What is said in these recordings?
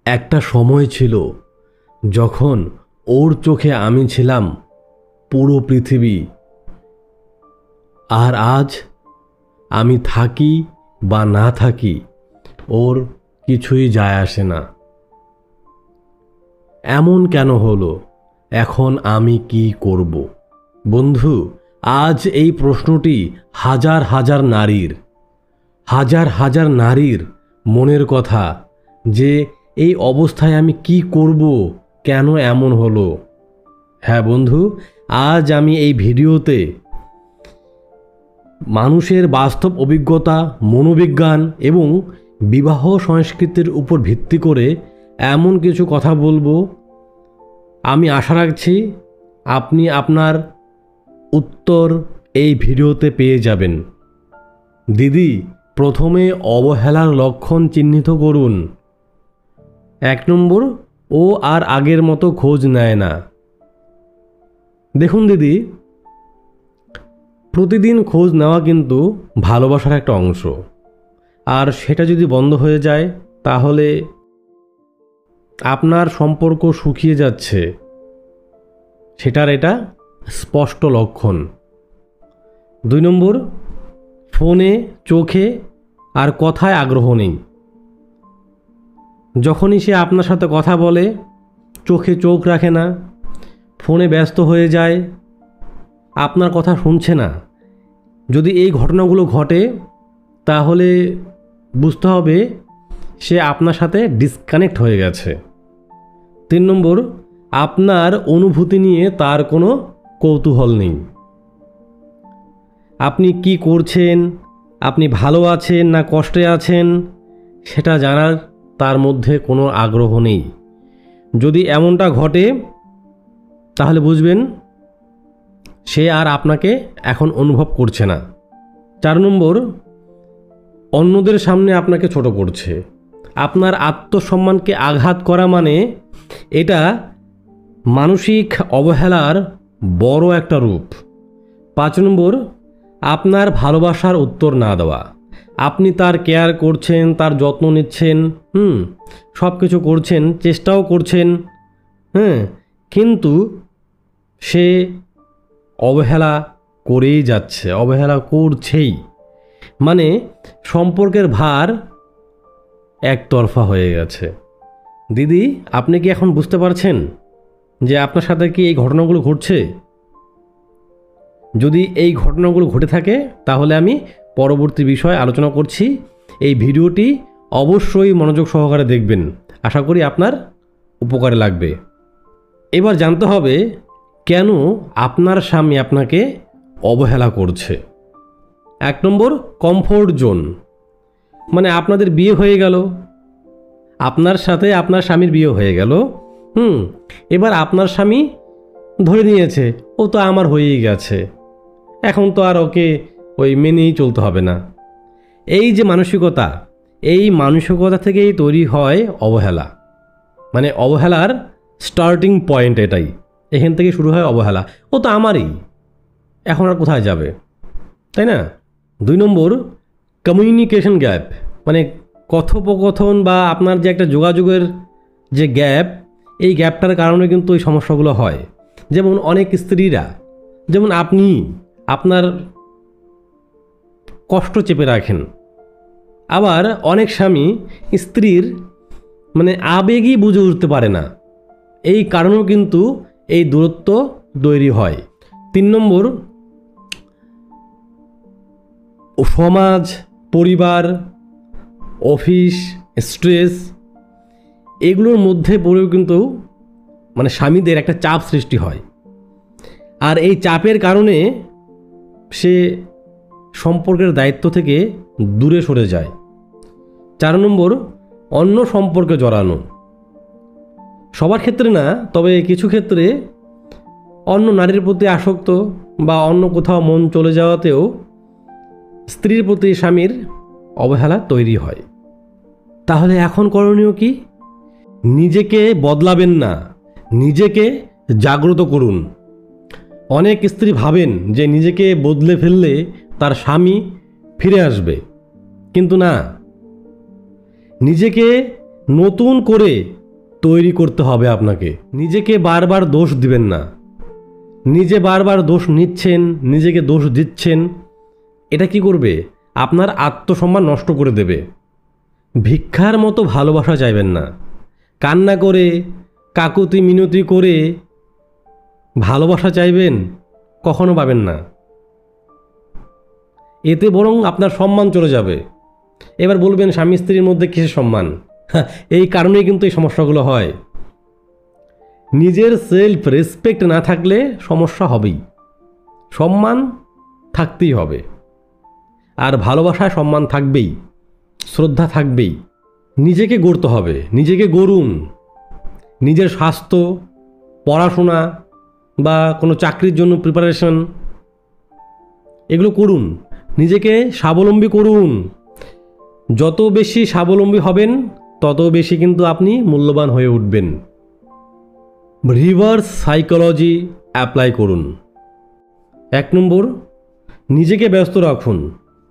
একটা সময় ছিল যখন ওর চোখে আমি ছিলাম পুরো পৃথিবী, আর আজ আমি থাকি বা না থাকি ওর কিছুই যায় আসে না। এমন কেন হলো? এখন আমি কি করব? বন্ধু, আজ এই প্রশ্নটি হাজার হাজার নারীর মনের কথা, যে এই অবস্থায় আমি কি করব, কেন এমন হলো। হ্যাঁ বন্ধু, আজ আমি এই ভিডিওতে মানুষের বাস্তব অভিজ্ঞতা, মনোবিজ্ঞান এবং বিবাহ সংস্কৃতির উপর ভিত্তি করে এমন কিছু কথা বলবো। আমি আশা রাখছি আপনি আপনার উত্তর এই ভিডিওতে পেয়ে যাবেন। দিদি, প্রথমে অবহেলার লক্ষণ চিহ্নিত করুন। 1 নম্বর, ও আর আগের মতো খোঁজ নেয় না। দেখুন দিদি, প্রতিদিন খোঁজ নেওয়া কিন্তু ভালোবাসার একটা অংশ, আর সেটা যদি বন্ধ হয়ে যায় তাহলে আপনার সম্পর্ক শুকিয়ে যাচ্ছে, সেটার এটা স্পষ্ট লক্ষণ। 2 নম্বর, ফোনে, চোখে আর কথায় আগ্রহ নেই। যখনই সে আপনার সাথে কথা বলে চোখে চোখ রাখে না, ফোনে ব্যস্ত হয়ে যায়, আপনার কথা শুনছে না। যদি এই ঘটনাগুলো ঘটে তাহলে বুঝতে হবে সে আপনার সাথে ডিসকানেক্ট হয়ে গেছে। 3 নম্বর, আপনার অনুভূতি নিয়ে তার কোনো কৌতূহল নেই। আপনি কি করছেন, আপনি ভালো আছেন না কষ্টে আছেন, সেটা জানার তার মধ্যে কোনো আগ্রহ নেই। যদি এমনটা ঘটে তাহলে বুঝবেন সে আর আপনাকে এখন অনুভব করছে না। 4 নম্বর, অন্যদের সামনে আপনাকে ছোট করছে। আপনার আত্মসম্মানকে আঘাত করা মানে এটা মানসিক অবহেলার বড় একটা রূপ। 5 নম্বর, আপনার ভালোবাসার উত্তর না দেওয়া। আপনি তার কেয়ার করছেন, তার যত্ন নিচ্ছেন, সব কিছু করছেন, চেষ্টাও করছেন, কিন্তু সে অবহেলা করেই যাচ্ছে, অবহেলা করছেই। মানে সম্পর্কের ভার একতরফা হয়ে গেছে। দিদি, আপনি কি এখন বুঝতে পারছেন যে আপনার সাথে কি এই ঘটনাগুলো ঘটছে? যদি এই ঘটনাগুলো ঘটে থাকে তাহলে আমি পরবর্তী বিষয়ে আলোচনা করছি। এই ভিডিওটি অবশ্যই মনোযোগ সহকারে দেখবেন, আশা করি আপনার উপকারে লাগবে। এবার জানতে হবে কেন আপনার স্বামী আপনাকে অবহেলা করছে। 1 নম্বর, কমফোর্ট জোন। মানে আপনাদের বিয়ে হয়ে গেল, আপনার সাথে আপনার স্বামীর বিয়ে হয়ে গেল, এবার আপনার স্বামী ধরে নিয়েছে ও তো আমার হয়েই গেছে, এখন তো আর ওকে ওই মেনেই চলতে হবে না। এই যে মানসিকতা, এই মানসিকতা থেকেই তৈরি হয় অবহেলা। মানে অবহেলার স্টার্টিং পয়েন্ট এটাই, এখান থেকে শুরু হয় অবহেলা। ও তো আমারই, এখন আর কোথায় যাবে, তাই না? 2 নম্বর, কমিউনিকেশন গ্যাপ। মানে কথোপকথন বা আপনার যে একটা যোগাযোগের যে গ্যাপ, এই গ্যাপটার কারণে কিন্তু এই সমস্যাগুলো হয়। যেমন অনেক স্ত্রীরা, যেমন আপনি আপনার কষ্ট চেপে রাখেন, আবার অনেক স্বামী স্ত্রীর মানে আবেগই বুঝে উঠতে পারে না, এই কারণেও কিন্তু এই দূরত্ব তৈরি হয়। 3 নম্বর, সমাজ, পরিবার, অফিস, স্ট্রেস, এগুলোর মধ্যে পড়েও কিন্তু মানে স্বামীদের একটা চাপ সৃষ্টি হয়, আর এই চাপের কারণে সে সম্পর্কের দায়িত্ব থেকে দূরে সরে যায়। 4 নম্বর, অন্য সম্পর্কে জড়ানো। সবার ক্ষেত্রে না, তবে কিছু ক্ষেত্রে অন্য নারীর প্রতি আসক্ত বা অন্য কোথাও মন চলে যাওয়াতেও স্ত্রীর প্রতি স্বামীর অবহেলা তৈরি হয়। তাহলে এখন করণীয় কি? নিজেকে বদলাবেন না, নিজেকে জাগ্রত করুন। অনেক স্ত্রী ভাবেন যে নিজেকে বদলে ফেললে তার স্বামী ফিরে আসবে, কিন্তু না, নিজেকে নতুন করে তৈরি করতে হবে আপনাকে। নিজেকে বারবার দোষ দিবেন না। নিজে বারবার দোষ নিচ্ছেন, নিজেকে দোষ দিচ্ছেন, এটা কি করবে? আপনার আত্মসম্মান নষ্ট করে দেবে। ভিক্ষার মতো ভালোবাসা চাইবেন না। কান্না করে, কাকুতি মিনতি করে ভালোবাসা চাইবেন, কখনো পাবেন না। এতে বরং আপনার সম্মান চলে যাবে। এবার বলবেন স্বামী স্ত্রীর মধ্যে কিসের সম্মান? এই কারণেই কিন্তু এই সমস্যাগুলো হয়। নিজের সেলফ রেসপেক্ট না থাকলে সমস্যা হবেই। সম্মান থাকতেই হবে, আর ভালোবাসায় সম্মান থাকবেই, শ্রদ্ধা থাকবেই। নিজেকে গড়তে হবে, নিজেকে গড়ুন। নিজের স্বাস্থ্য, পড়াশোনা বা কোনো চাকরির জন্য প্রিপারেশন, এগুলো করুন। নিজেকে স্বাবলম্বী করুন। যত বেশি স্বাবলম্বী হবেন তত বেশি কিন্তু আপনি মূল্যবান হয়ে উঠবেন। রিভার্স সাইকোলজি অ্যাপ্লাই করুন। 1 নম্বর, নিজেকে ব্যস্ত রাখুন,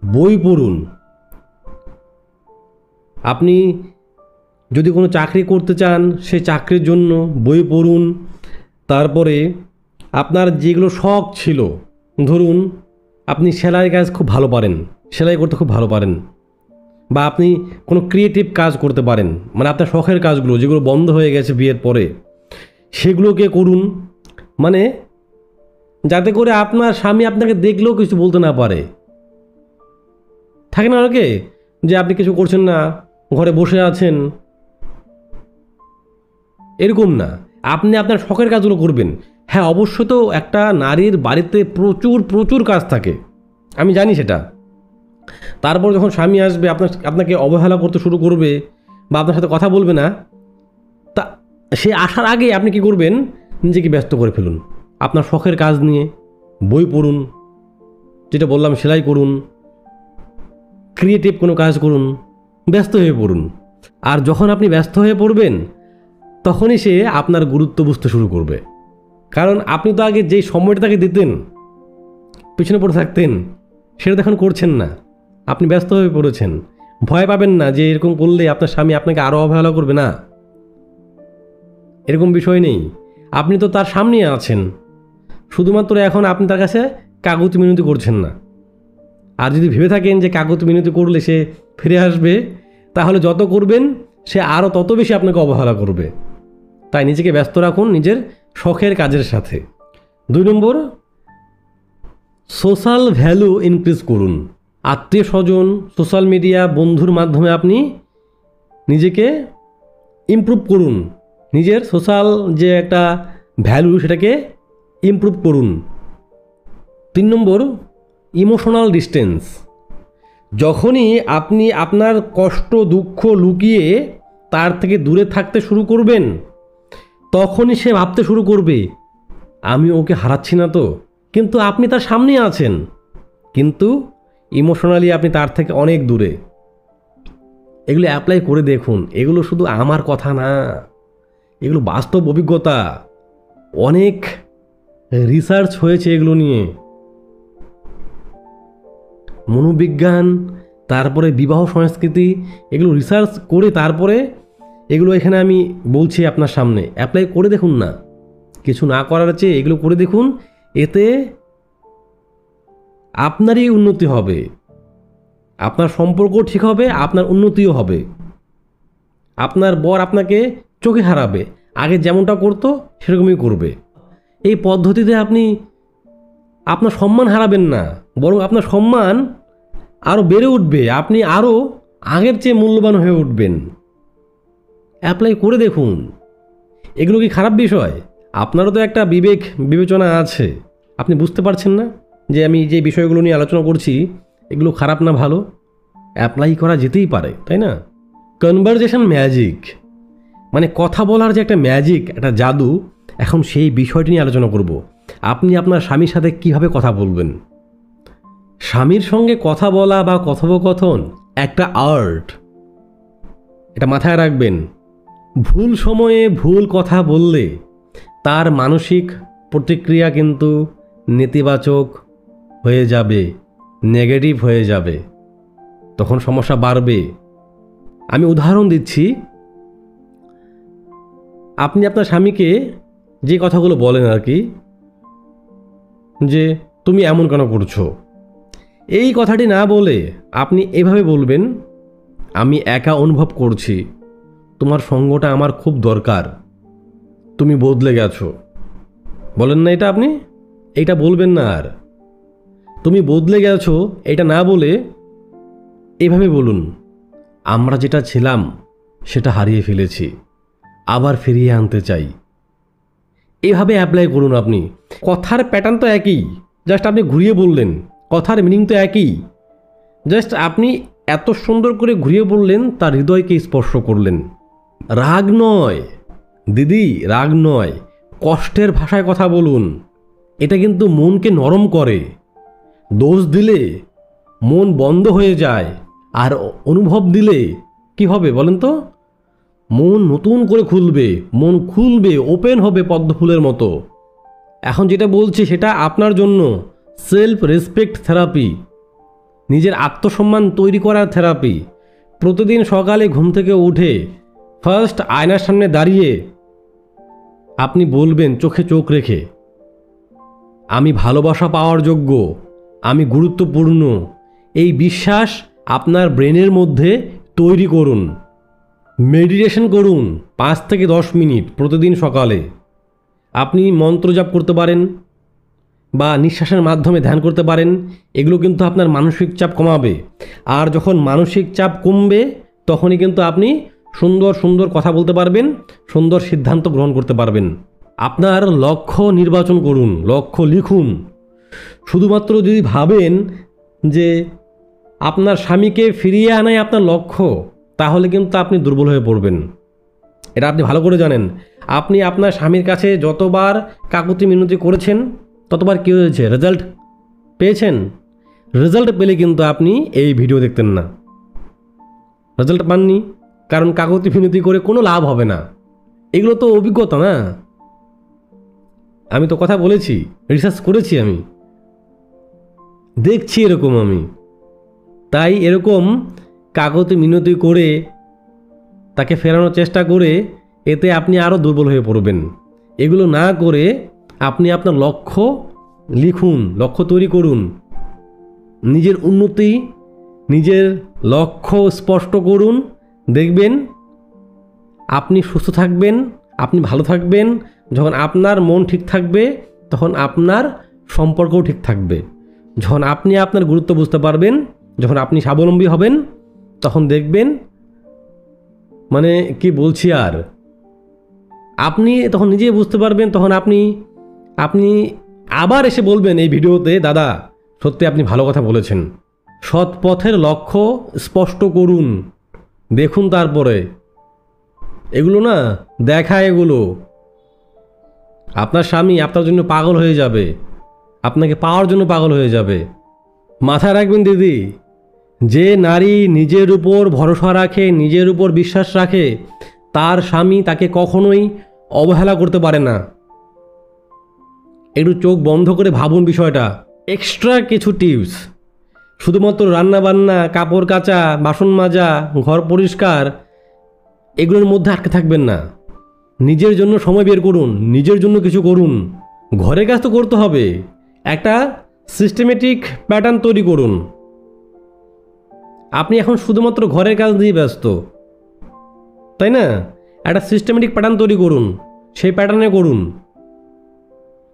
বই পড়ুন। আপনি যদি কোনো চাকরি করতে চান, সেই চাকরির জন্য বই পড়ুন। তারপরে আপনার যেগুলো শখ ছিল, ধরুন আপনি সেলাই কাজ খুব ভালো পারেন, সেলাই করতে খুব ভালো পারেন, বা আপনি কোনো ক্রিয়েটিভ কাজ করতে পারেন, মানে আপনার শখের কাজগুলো যেগুলো বন্ধ হয়ে গেছে বিয়ের পরে, সেগুলোকে করুন। মানে যাতে করে আপনার স্বামী আপনাকে দেখলেও কিছু বলতে না পারে। থাকে না অনেকে যে আপনি কিছু করছেন না, ঘরে বসে আছেন, এরকম না। আপনি আপনার শখের কাজগুলো করবেন। হ্যাঁ, অবশ্য তো একটা নারীর বাড়িতে প্রচুর প্রচুর কাজ থাকে, আমি জানি সেটা। তারপর যখন স্বামী আসবে, আপনাকে অবহেলা করতে শুরু করবে বা আপনার সাথে কথা বলবে না, তা সে আসার আগে আপনি কি করবেন? নিজেকে ব্যস্ত করে ফেলুন আপনার শখের কাজ নিয়ে। বই পড়ুন, যেটা বললাম, সেলাই করুন, ক্রিয়েটিভ কোনো কাজ করুন, ব্যস্ত হয়ে পড়ুন। আর যখন আপনি ব্যস্ত হয়ে পড়বেন, তখনই সে আপনার গুরুত্ব বুঝতে শুরু করবে। কারণ আপনি তো আগে যেই সময়টা তাকে দিতেন, পিছনে পড়ে থাকতেন, সেটা এখন করছেন না। আপনি ব্যস্ত হয়ে পড়েছেন। ভয় পাবেন না যে এরকম করলে আপনার স্বামী আপনাকে আরও অবহেলা করবে। না, এরকম বিষয় নেই। আপনি তো তার সামনেই আছেন, শুধুমাত্র এখন আপনি তার কাছে কাকুতি মিনতি করছেন না। আর যদি ভেবে থাকেন যে কাকুতি মিনতি করলে সে ফিরে আসবে, তাহলে যত করবেন সে আরও তত বেশি আপনাকে অবহেলা করবে। তাই নিজেকে ব্যস্ত রাখুন নিজের শখের কাজের সাথে। 2 নম্বর, সোশ্যাল ভ্যালু ইনক্রিজ করুন। আত্মীয় স্বজন, সোশ্যাল মিডিয়া, বন্ধুর মাধ্যমে আপনি নিজেকে ইমপ্রুভ করুন। নিজের সোশ্যাল যে একটা ভ্যালু, সেটাকে ইমপ্রুভ করুন। 3 নম্বর, ইমোশনাল ডিস্টেন্স। যখনই আপনি আপনার কষ্ট দুঃখ লুকিয়ে তার থেকে দূরে থাকতে শুরু করবেন, তখনই সে ভাবতে শুরু করবে আমি ওকে হারাচ্ছি না তো, কিন্তু আপনি তার সামনেই আছেন, কিন্তু ইমোশনালি আপনি তার থেকে অনেক দূরে। এগুলো অ্যাপ্লাই করে দেখুন। এগুলো শুধু আমার কথা না, এগুলো বাস্তব অভিজ্ঞতা। অনেক রিসার্চ হয়েছে এগুলো নিয়ে। মনোবিজ্ঞান, তারপরে বিবাহ সংস্কৃতি, এগুলো রিসার্চ করে তারপরে এগুলো এখানে আমি বলছি আপনার সামনে। অ্যাপ্লাই করে দেখুন না, কিছু না করার চেয়ে এগুলো করে দেখুন। এতে আপনারই উন্নতি হবে, আপনার সম্পর্ক ঠিক হবে, আপনার উন্নতিও হবে। আপনার বর আপনাকে চোখে হারাবে, আগে যেমনটা করতো সেরকমই করবে। এই পদ্ধতিতে আপনি আপনার সম্মান হারাবেন না, বরং আপনার সম্মান আরও বেড়ে উঠবে। আপনি আরও আগের চেয়ে মূল্যবান হয়ে উঠবেন। অ্যাপ্লাই করে দেখুন। এগুলো কি খারাপ বিষয়? আপনারও তো একটা বিবেক বিবেচনা আছে। আপনি বুঝতে পারছেন না যে আমি যে বিষয়গুলো নিয়ে আলোচনা করছি এগুলো খারাপ না ভালো? অ্যাপ্লাই করা যেতেই পারে, তাই না? কনভারজেশন ম্যাজিক, মানে কথা বলার যে একটা ম্যাজিক, একটা জাদু, এখন সেই বিষয়টি নিয়ে আলোচনা করব। আপনি আপনার স্বামীর সাথে কিভাবে কথা বলবেন। স্বামীর সঙ্গে কথা বলা বা কথোপকথন একটা আর্ট, এটা মাথায় রাখবেন। ভুল সময়ে ভুল কথা বললে তার মানসিক প্রতিক্রিয়া কিন্তু নেতিবাচক হয়ে যাবে, নেগেটিভ হয়ে যাবে, তখন সমস্যা বাড়বে। আমি উদাহরণ দিচ্ছি। আপনি আপনার স্বামীকে যে কথাগুলো বলেন আর কি, যে তুমি এমন কেন করছো, এই কথাটি না বলে আপনি এভাবে বলবেন, আমি একা অনুভব করছি, তোমার সঙ্গটা আমার খুব দরকার, তুমি বদলে গেছো। বলেন না এটা আপনি? এইটা বলবেন না আর। তুমি বদলে গেছো এটা না বলে এভাবে বলুন, আমরা যেটা ছিলাম সেটা হারিয়ে ফেলেছি, আবার ফিরিয়ে আনতে চাই। এভাবে অ্যাপ্লাই করুন আপনি। কথার প্যাটার্ন তো একই, জাস্ট আপনি ঘুরিয়ে বললেন, কথার মিনিং তো একই, জাস্ট আপনি এত সুন্দর করে ঘুরিয়ে বললেন, তার হৃদয়কে স্পর্শ করলেন। রাগ নয় দিদি, রাগ নয়, কষ্টের ভাষায় কথা বলুন। এটা কিন্তু মনকে নরম করে। দোষ দিলে মন বন্ধ হয়ে যায়, আর অনুভব দিলে কি হবে বলেন তো? মন নতুন করে খুলবে, মন খুলবে, ওপেন হবে পদ্ম ফুলের মতো। এখন যেটা বলছি সেটা আপনার জন্য সেলফ রেসপেক্ট থেরাপি, নিজের আত্মসম্মান তৈরি করার থেরাপি। প্রতিদিন সকালে ঘুম থেকে উঠে ফার্স্ট আয়নার সামনে দাঁড়িয়ে আপনি বলবেন চোখে চোখ রেখে, আমি ভালোবাসা পাওয়ার যোগ্য, আমি গুরুত্বপূর্ণ। এই বিশ্বাস আপনার ব্রেনের মধ্যে তৈরি করুন। মেডিটেশন করুন 5 থেকে 10 মিনিট প্রতিদিন সকালে। আপনি মন্ত্র জাপ করতে পারেন বা নিঃশ্বাসের মাধ্যমে ধ্যান করতে পারেন। এগুলো কিন্তু আপনার মানসিক চাপ কমাবে। আর যখন মানসিক চাপ কমবে তখনই কিন্তু আপনি সুন্দর সুন্দর কথা বলতে পারবেন, সুন্দর সিদ্ধান্ত গ্রহণ করতে পারবেন। আপনার লক্ষ্য নির্বাচন করুন, লক্ষ্য লিখুন। শুধুমাত্র যদি ভাবেন যে আপনার স্বামীকে ফিরিয়ে আনাই আপনার লক্ষ্য, তাহলে কিন্তু আপনি দুর্বল হয়ে পড়বেন। এটা আপনি ভালো করে জানেন। আপনি আপনার স্বামীর কাছে যতবার কাকুতি মিনতি করেছেন ততবার কী হয়েছে? রেজাল্ট পেয়েছেন? রেজাল্ট পেলে কিন্তু আপনি এই ভিডিও দেখতেন না। রেজাল্ট পাননি, কারণ কাকুতি মিনতি করে কোনো লাভ হবে না। এগুলো তো অভিজ্ঞতা না, আমি তো কথা বলেছি, রিসার্চ করেছি, আমি দেখছি এরকম। আমি তাই এরকম কাকুতি মিনতি করে তাকে ফেরানোর চেষ্টা করে এতে আপনি আরও দুর্বল হয়ে পড়বেন। এগুলো না করে আপনি আপনার লক্ষ্য লিখুন, লক্ষ্য তৈরি করুন, নিজের উন্নতি, নিজের লক্ষ্য স্পষ্ট করুন। দেখবেন আপনি সুস্থ থাকবেন, আপনি ভালো থাকবেন। যখন আপনার মন ঠিক থাকবে তখন আপনার সম্পর্কও ঠিক থাকবে। যখন আপনি আপনার গুরুত্ব বুঝতে পারবেন, যখন আপনি স্বাবলম্বী হবেন, তখন দেখবেন, মানে কি বলছি আর, আপনি তখন নিজেই বুঝতে পারবেন। তখন আপনি আবার এসে বলবেন এই ভিডিওতে, দাদা সত্যি আপনি ভালো কথা বলেছেন। সৎ পথের লক্ষ্য স্পষ্ট করুন, দেখুন। তারপরে এগুলো না দেখায়, এগুলো আপনার স্বামী আপনার জন্য পাগল হয়ে যাবে, আপনাকে পাওয়ার জন্য পাগল হয়ে যাবে। মাথায় রাখবেন দিদি, যে নারী নিজের উপর ভরসা রাখে, নিজের উপর বিশ্বাস রাখে, তার স্বামী তাকে কখনোই অবহেলা করতে পারে না। একটু চোখ বন্ধ করে ভাবুন বিষয়টা। এক্সট্রা কিছু টিপস, শুধুমাত্র রান্নাবান্না, কাপড় কাচা, বাসন মাজা, ঘর পরিষ্কার, এগুলোর মধ্যে আটকে থাকবেন না। নিজের জন্য সময় বের করুন, নিজের জন্য কিছু করুন। ঘরের কাজ তো করতে হবে, একটা সিস্টেমেটিক প্যাটার্ন তৈরি করুন। আপনি এখন শুধুমাত্র ঘরের কাজ দিয়ে ব্যস্ত, তাই না? একটা সিস্টেমেটিক প্যাটার্ন তৈরি করুন, সেই প্যাটার্নে করুন।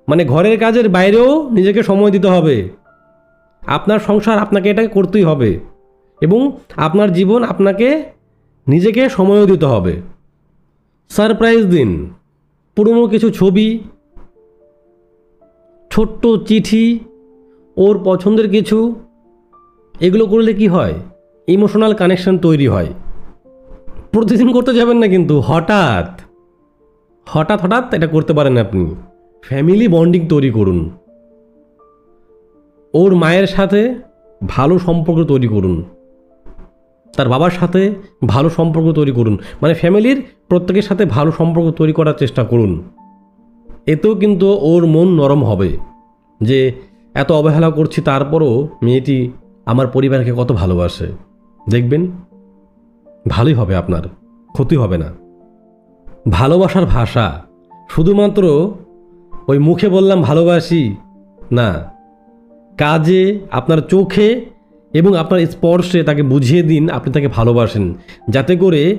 মানে ঘরের কাজের বাইরেও নিজেকে সময় দিতে হবে। আপনার সংসার আপনাকে এটা করতেই হবে, এবং আপনার জীবন আপনাকে নিজেকে সময়ও দিতে হবে। সারপ্রাইজ দিন, পুরনো কিছু ছবি, ছোট্ট চিঠি, ওর পছন্দের কিছু, এগুলো করলে কি হয়? ইমোশনাল কানেকশন তৈরি হয়। প্রতিদিন করতে যাবেন না, কিন্তু হঠাৎ হঠাৎ এটা করতে পারেন আপনি। ফ্যামিলি বন্ডিং তৈরি করুন। ওর মায়ের সাথে ভালো সম্পর্ক তৈরি করুন, তার বাবার সাথে ভালো সম্পর্ক তৈরি করুন। মানে ফ্যামিলির প্রত্যেকের সাথে ভালো সম্পর্ক তৈরি করার চেষ্টা করুন। এতেও কিন্তু ওর মন নরম হবে, যে এত অবহেলা করছি তারপরও মেয়েটি আমার পরিবারকে কত ভালোবাসে। দেখবেন ভালোই হবে, আপনার ক্ষতি হবে না। ভালোবাসার ভাষা শুধুমাত্র ওই মুখে বললাম ভালোবাসি না, কাজে, আপনার চোখে এবং আপনার স্পর্শে তাকে বুঝিয়ে দিন আপনি তাকে ভালোবাসেন, যাতে করে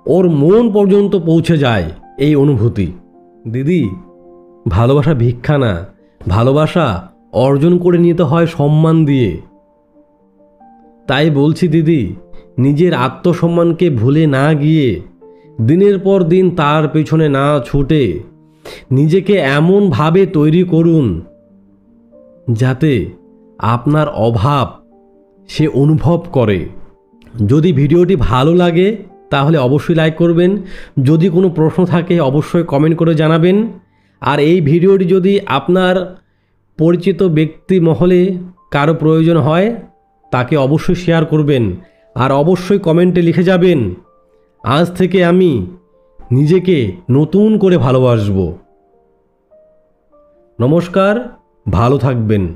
ওর মন পর্যন্ত পৌঁছে যায় এই অনুভূতি। দিদি, ভালোবাসা ভিক্ষা না, ভালোবাসা অর্জন করে নিতে হয় সম্মান দিয়ে। তাই বলছি দিদি, নিজের আত্মসম্মানকে ভুলে না গিয়ে দিনের পর দিন তার পেছনে না ছুটে নিজেকে এমনভাবে তৈরি করুন যাতে আপনার অভাব সে অনুভব করে। যদি ভিডিওটি ভালো লাগে তাহলে অবশ্যই লাইক করবেন। যদি কোনো প্রশ্ন থাকে অবশ্যই কমেন্ট করে জানাবেন। আর এই ভিডিওটি যদি আপনার পরিচিত ব্যক্তি মহলে কারো প্রয়োজন হয় তাকে অবশ্যই শেয়ার করবেন। আর অবশ্যই কমেন্টে লিখে যাবেন, আজ থেকে আমি নিজেকে নতুন করে ভালোবাসবো। নমস্কার, ভালো থাকবেন।